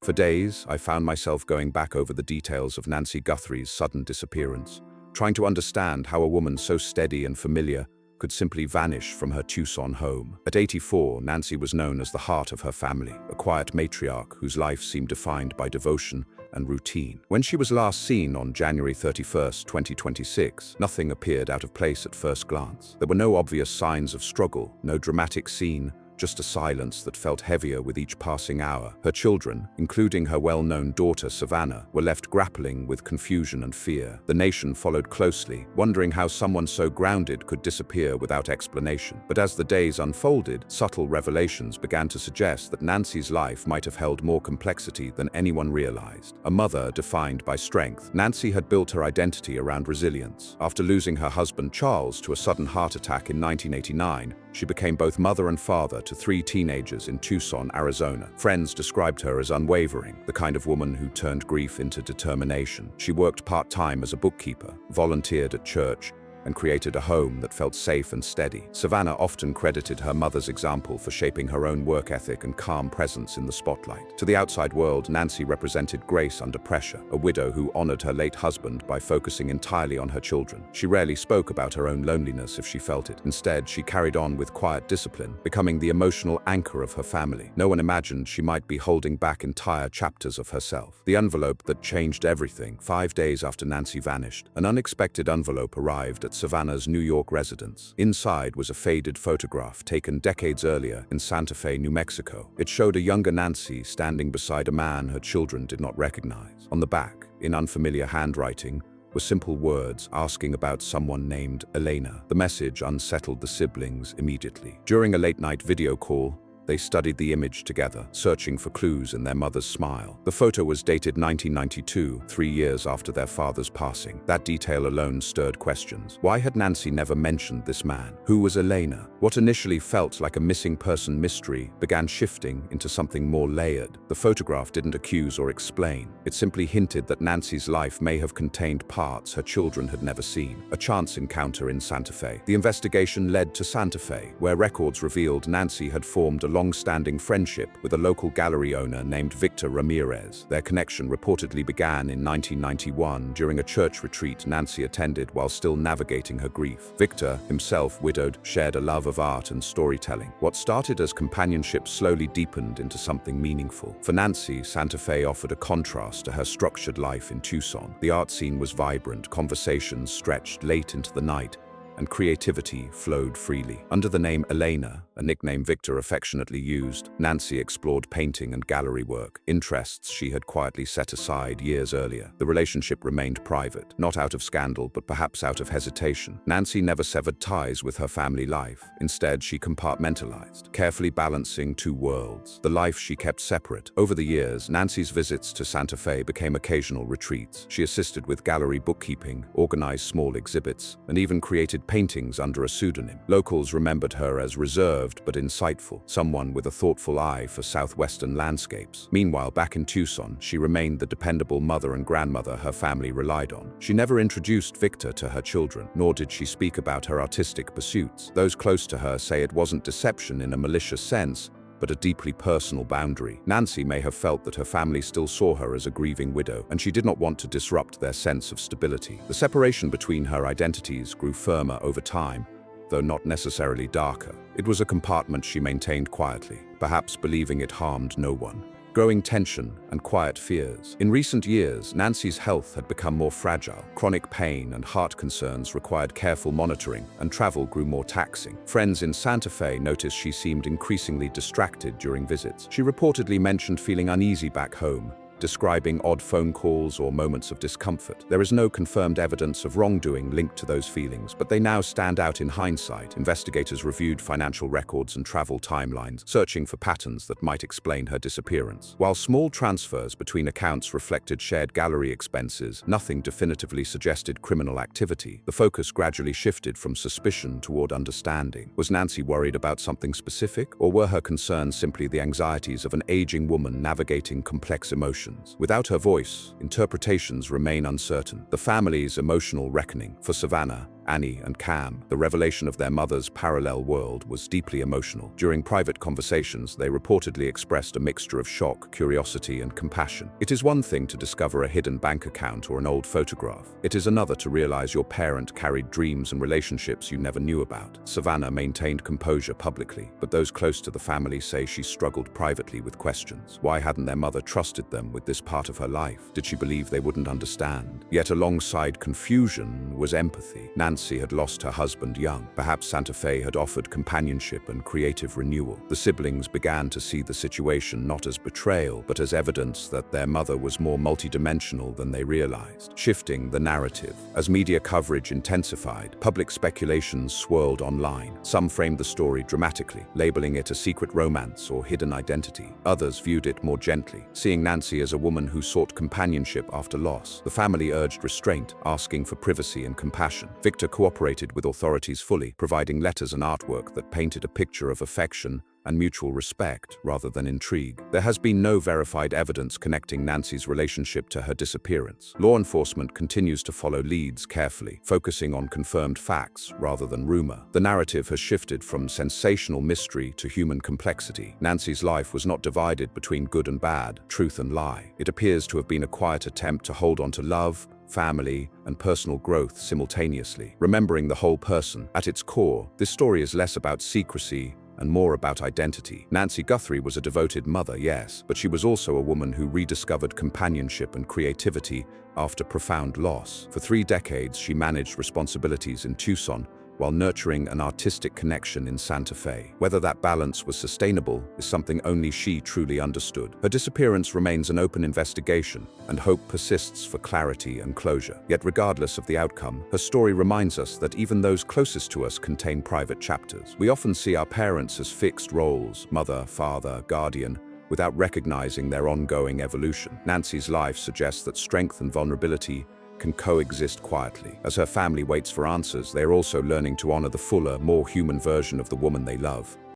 For days, I found myself going back over the details of Nancy Guthrie's sudden disappearance, trying to understand how a woman so steady and familiar could simply vanish from her Tucson home. At 84, Nancy was known as the heart of her family, a quiet matriarch whose life seemed defined by devotion and routine. When she was last seen on January 31st, 2026, nothing appeared out of place at first glance. There were no obvious signs of struggle, no dramatic scene, just a silence that felt heavier with each passing hour. Her children, including her well-known daughter Savannah, were left grappling with confusion and fear. The nation followed closely, wondering how someone so grounded could disappear without explanation. But as the days unfolded, subtle revelations began to suggest that Nancy's life might have held more complexity than anyone realized. A mother defined by strength, Nancy had built her identity around resilience. After losing her husband Charles to a sudden heart attack in 1989, she became both mother and father to 3 teenagers in Tucson, Arizona. Friends described her as unwavering, the kind of woman who turned grief into determination. She worked part-time as a bookkeeper, volunteered at church, and created a home that felt safe and steady. Savannah often credited her mother's example for shaping her own work ethic and calm presence in the spotlight. To the outside world, Nancy represented grace under pressure, a widow who honored her late husband by focusing entirely on her children. She rarely spoke about her own loneliness if she felt it. Instead, she carried on with quiet discipline, becoming the emotional anchor of her family. No one imagined she might be holding back entire chapters of herself. The envelope that changed everything. 5 days after Nancy vanished, an unexpected envelope arrived at Savannah's New York residence. Inside was a faded photograph taken decades earlier in Santa Fe, New Mexico. It showed a younger Nancy standing beside a man her children did not recognize. On the back, in unfamiliar handwriting, were simple words asking about someone named Elena. The message unsettled the siblings immediately. During a late-night video call, they studied the image together, searching for clues in their mother's smile. The photo was dated 1992, 3 years after their father's passing. That detail alone stirred questions. Why had Nancy never mentioned this man? Who was Elena? What initially felt like a missing person mystery began shifting into something more layered. The photograph didn't accuse or explain. It simply hinted that Nancy's life may have contained parts her children had never seen. A chance encounter in Santa Fe. The investigation led to Santa Fe, where records revealed Nancy had formed a long-standing friendship with a local gallery owner named Victor Ramirez. Their connection reportedly began in 1991 during a church retreat Nancy attended while still navigating her grief. Victor, himself widowed, shared a love of art and storytelling. What started as companionship slowly deepened into something meaningful. For Nancy, Santa Fe offered a contrast to her structured life in Tucson. The art scene was vibrant, conversations stretched late into the night, and creativity flowed freely. Under the name Elena, a nickname Victor affectionately used, Nancy explored painting and gallery work, interests she had quietly set aside years earlier. The relationship remained private, not out of scandal, but perhaps out of hesitation. Nancy never severed ties with her family life. Instead, she compartmentalized, carefully balancing 2 worlds, the life she kept separate. Over the years, Nancy's visits to Santa Fe became occasional retreats. She assisted with gallery bookkeeping, organized small exhibits, and even created paintings under a pseudonym. Locals remembered her as reserved but insightful, someone with a thoughtful eye for southwestern landscapes. Meanwhile, back in Tucson, she remained the dependable mother and grandmother her family relied on. She never introduced Victor to her children, nor did she speak about her artistic pursuits. Those close to her say it wasn't deception in a malicious sense, but a deeply personal boundary. Nancy may have felt that her family still saw her as a grieving widow, and she did not want to disrupt their sense of stability. The separation between her identities grew firmer over time, though not necessarily darker. It was a compartment she maintained quietly, perhaps believing it harmed no one. Growing tension and quiet fears. In recent years, Nancy's health had become more fragile. Chronic pain and heart concerns required careful monitoring, and travel grew more taxing. Friends in Santa Fe noticed she seemed increasingly distracted during visits. She reportedly mentioned feeling uneasy back home, describing odd phone calls or moments of discomfort. There is no confirmed evidence of wrongdoing linked to those feelings, but they now stand out in hindsight. Investigators reviewed financial records and travel timelines, searching for patterns that might explain her disappearance. While small transfers between accounts reflected shared gallery expenses, nothing definitively suggested criminal activity. The focus gradually shifted from suspicion toward understanding. Was Nancy worried about something specific, or were her concerns simply the anxieties of an aging woman navigating complex emotions? Without her voice, interpretations remain uncertain. The family's emotional reckoning. For Savannah, Annie and Cam. The revelation of their mother's parallel world was deeply emotional. During private conversations, they reportedly expressed a mixture of shock, curiosity, and compassion. It is one thing to discover a hidden bank account or an old photograph. It is another to realize your parent carried dreams and relationships you never knew about. Savannah maintained composure publicly, but those close to the family say she struggled privately with questions. Why hadn't their mother trusted them with this part of her life? Did she believe they wouldn't understand? Yet alongside confusion was empathy. Nancy had lost her husband young. Perhaps Santa Fe had offered companionship and creative renewal. The siblings began to see the situation not as betrayal, but as evidence that their mother was more multidimensional than they realized. Shifting the narrative. As media coverage intensified, public speculations swirled online. Some framed the story dramatically, labeling it a secret romance or hidden identity. Others viewed it more gently, seeing Nancy as a woman who sought companionship after loss. The family urged restraint, asking for privacy and compassion. Victor cooperated with authorities fully, providing letters and artwork that painted a picture of affection and mutual respect rather than intrigue. There has been no verified evidence connecting Nancy's relationship to her disappearance. Law enforcement continues to follow leads carefully, focusing on confirmed facts rather than rumor. The narrative has shifted from sensational mystery to human complexity. Nancy's life was not divided between good and bad, truth and lie. It appears to have been a quiet attempt to hold on to love, family, and personal growth simultaneously. Remembering the whole person, at its core, this story is less about secrecy and more about identity. Nancy Guthrie was a devoted mother, yes, but she was also a woman who rediscovered companionship and creativity after profound loss. For 3 decades, she managed responsibilities in Tucson while nurturing an artistic connection in Santa Fe. Whether that balance was sustainable is something only she truly understood. Her disappearance remains an open investigation, and hope persists for clarity and closure. Yet regardless of the outcome, her story reminds us that even those closest to us contain private chapters. We often see our parents as fixed roles, mother, father, guardian, without recognizing their ongoing evolution. Nancy's life suggests that strength and vulnerability can coexist quietly. As her family waits for answers, they are also learning to honor the fuller, more human version of the woman they love.